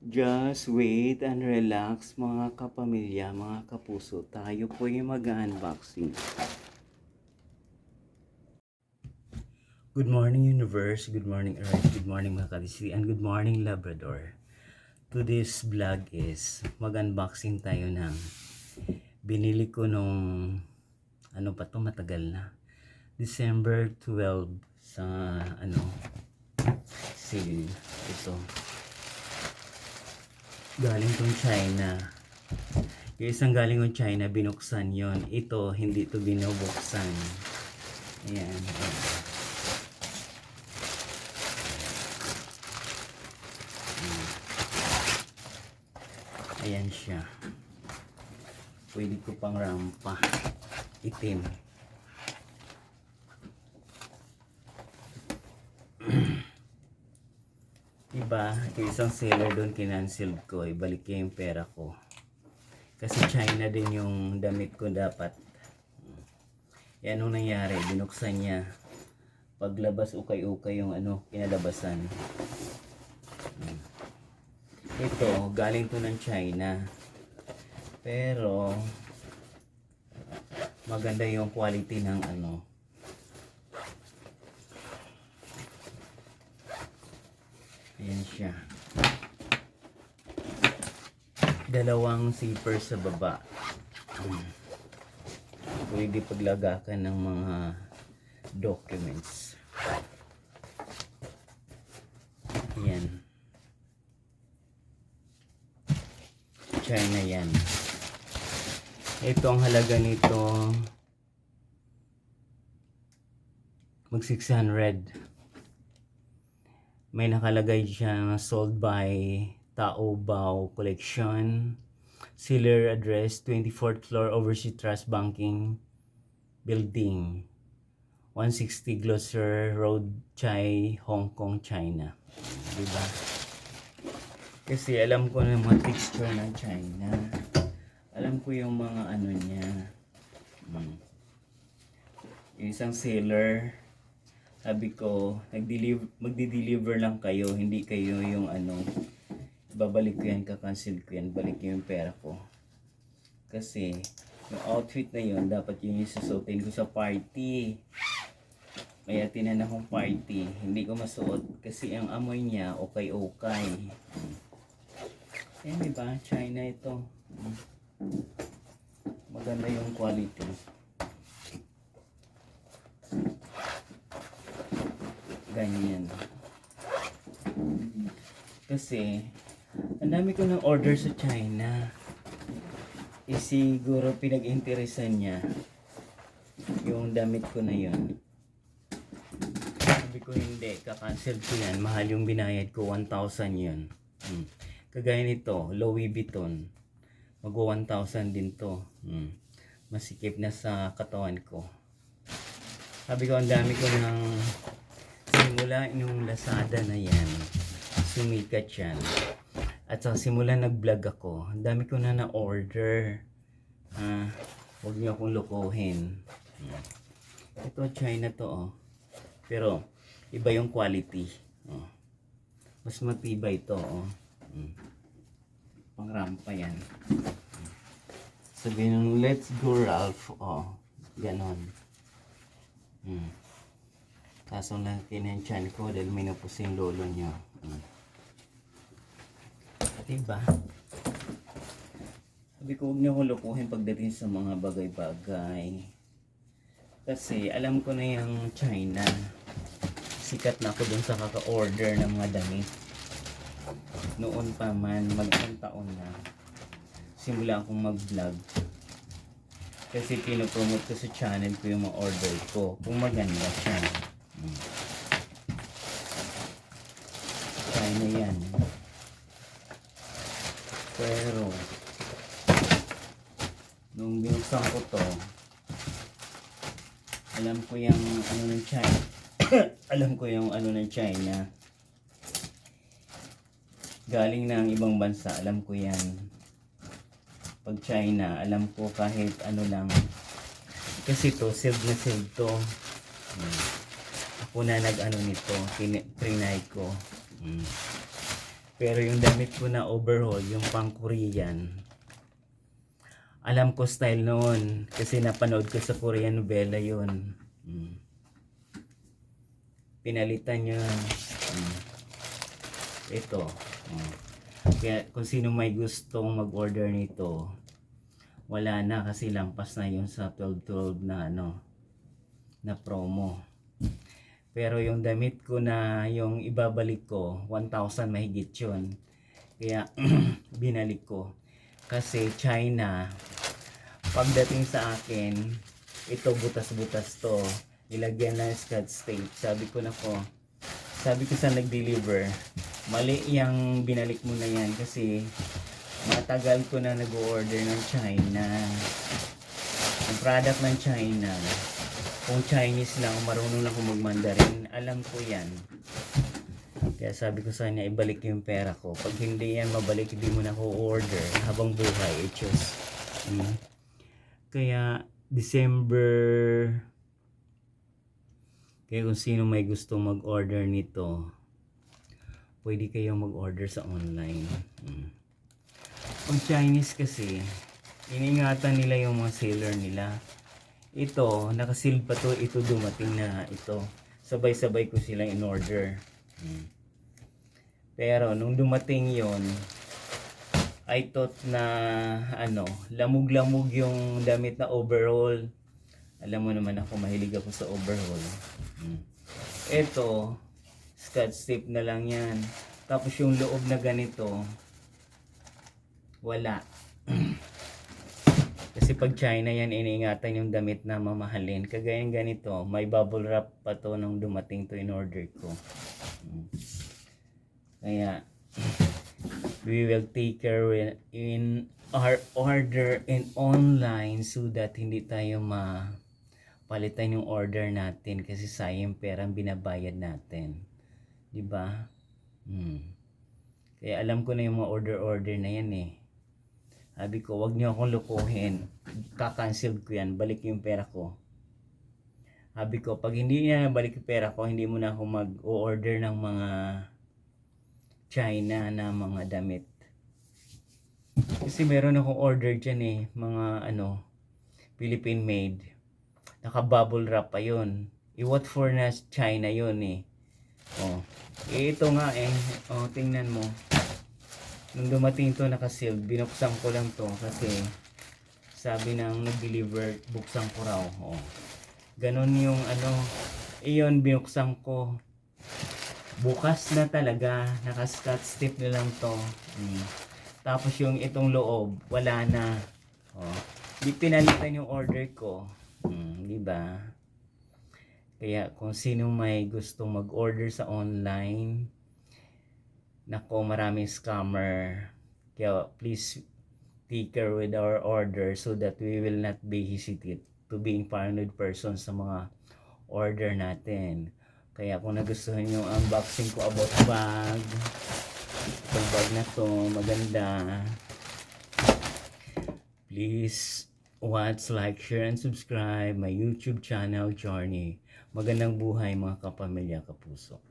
Just wait and relax mga kapamilya, mga kapuso. Tayo po yung mag-unboxing. Good morning universe, good morning earth, good morning mga kadisri, and good morning Labrador. Today's vlog is mag-unboxing tayo ng binili ko nung ano pa to, matagal na. December 12 sa sale. Ito. Galing tong China. Yung isang galing ng China, binuksan yon. Ito, hindi to binubuksan. Ayan. Ayan siya. Pwede ko pang rampa. Itim. Diba, yung isang seller doon kinancel ko, ibalik ko yung pera ko. Kasi China din yung damit ko dapat. Yan ang nangyari, binuksan niya. Paglabas ukay-ukay yung kinalabasan. Ito, galing to ng China. Pero maganda yung quality ng Ayan siya. Dalawang zipper sa baba. Pwede paglagakan ng mga documents. Ayan. China yan. Ito ang halaga nito. Mag 600. May nakalagay siya sold by Taobao Collection. Seller address 24th floor Overseas Trust Banking Building, 160 Gloucester Road, Chai, Hong Kong, China. Diba? Kasi alam ko na mga texture ng China. Alam ko yung mga niya. Yung isang seller, sabi ko, magdi-deliver lang kayo, hindi kayo yung babalik ko yan, kakancel ko yan, balik yung pera ko. Kasi yung outfit na yun, dapat yun yung susuotin ko sa party. Kaya tinan akong party, hindi ko masuot kasi ang amoy niya okay. Ayan, diba? China ito. Maganda yung quality. Ganyan. Kasi ang dami ko ng order sa China. Siguro pinag-interesan niya yung damit ko na yun. Sabi ko hindi, kakancel ko yan. Mahal yung binayad ko, 1,000 yun. Kagaya nito, Louis Vuitton. Mag 1,000 din to. Masikip na sa katawan ko. Sabi ko, ang dami ko ng simula yung Lazada na yan. Sumikat yan. At sa simula nag-vlog ako, ang dami ko na na-order. Huwag niyo akong lokohin. Ito, China to, Pero, iba yung quality. Mas matibay ito, Pangrampa yan. Sabihin nung, let's go Ralph, ganon. Kaso lang kinenchant ko dahil may napos yung lolo niya. Diba? Sabi ko, huwag niyo ko lukuhin pagdating sa mga bagay-bagay. Kasi alam ko na yung China. Sikat na ako dun sa kaka-order ng mga damit. Noon pa man, mag-isang taon na. Simula akong mag-vlog. Kasi pinopromote ko sa channel ko yung mga order ko. Kung maganda siya. China yan. Pero nung binuksan ko to, alam ko yung ng China. Alam ko yung ng China. Galing ng ibang bansa, alam ko yan. Pag China, alam ko kahit lang. Kasi to, sealed na sealed to. Ako na nito, trinay ko. Pero yung damit ko na overhaul, yung pang Korean, alam ko style noon kasi napanood ko sa Korean novela yun. Pinalitan yun. Ito. Kaya kung sino may gustong mag-order nito, wala na kasi lampas na yun sa 12-12 na na promo. Pero yung damit ko na yung ibabalik ko, 1,000 mahigit yun. Kaya binalik ko. Kasi China, pagdating sa akin, ito butas-butas to. Nilagyan ng Scotch tape. Sabi ko sa nag-deliver, mali yung binalik mo na yan kasi matagal ko na nag-order ng China. Yung product ng China, kung Chinese lang, marunong lang akong mag-Mandarin, alam ko yan. Kaya sabi ko sa kanya, ibalik yung pera ko. Pag hindi yan mabalik, hindi mo na ako order habang buhay. Etos. Kaya kaya kung sino may gusto mag-order nito, pwede kayong mag-order sa online. Pag Chinese kasi, iningatan nila yung mga seller nila. Ito, nakaseal pa to, ito dumating na ito. Sabay-sabay ko silang in-order. Pero nung dumating yon, I thought na lamog-lamog yung damit na overall. Alam mo naman ako, mahilig ako sa overhaul. Ito, Scotch tape na lang yan. Tapos yung loob na ganito, wala. Kasi pag China yan, iniingatan yung damit na mamahalin. Kagaya ng ganito, may bubble wrap pa to nung dumating to in order ko. Kaya, we will take care in our order in online so that hindi tayo palitan yung order natin kasi sayang perang binabayad natin. Diba? Kaya alam ko na yung mga order na yan eh. Sabi ko, wag niyo akong lukuhin. Kakancel ko yan. Balik yung pera ko. Sabi ko, pag hindi niya balik yung pera ko, hindi mo na ako mag-order ng mga China na mga damit. Kasi meron akong order dyan eh. Mga Philippine made. Naka-bubble wrap pa yun. What for na China yun eh. Ito nga eh. Tingnan mo. Nung dumating to naka-sealed, binuksan ko lang to kasi sabi ng nag-deliver, buksan ko raw. Ganon yung iyon binuksan ko. Bukas na talaga, naka-Scotch tape na lang to. Tapos yung itong loob, wala na. Di pinalitan yung order ko. Diba? Kaya kung sino may gustong mag-order sa online, nako, maraming scammer. Kaya please take care with our order so that we will not be hesitate to being paranoid person sa mga order natin. Kaya kung nagustuhan nyo ang unboxing ko about bag, itong bag na to, maganda. Please watch, like, share, and subscribe my YouTube channel, Journey. Magandang buhay mga kapamilya, kapuso.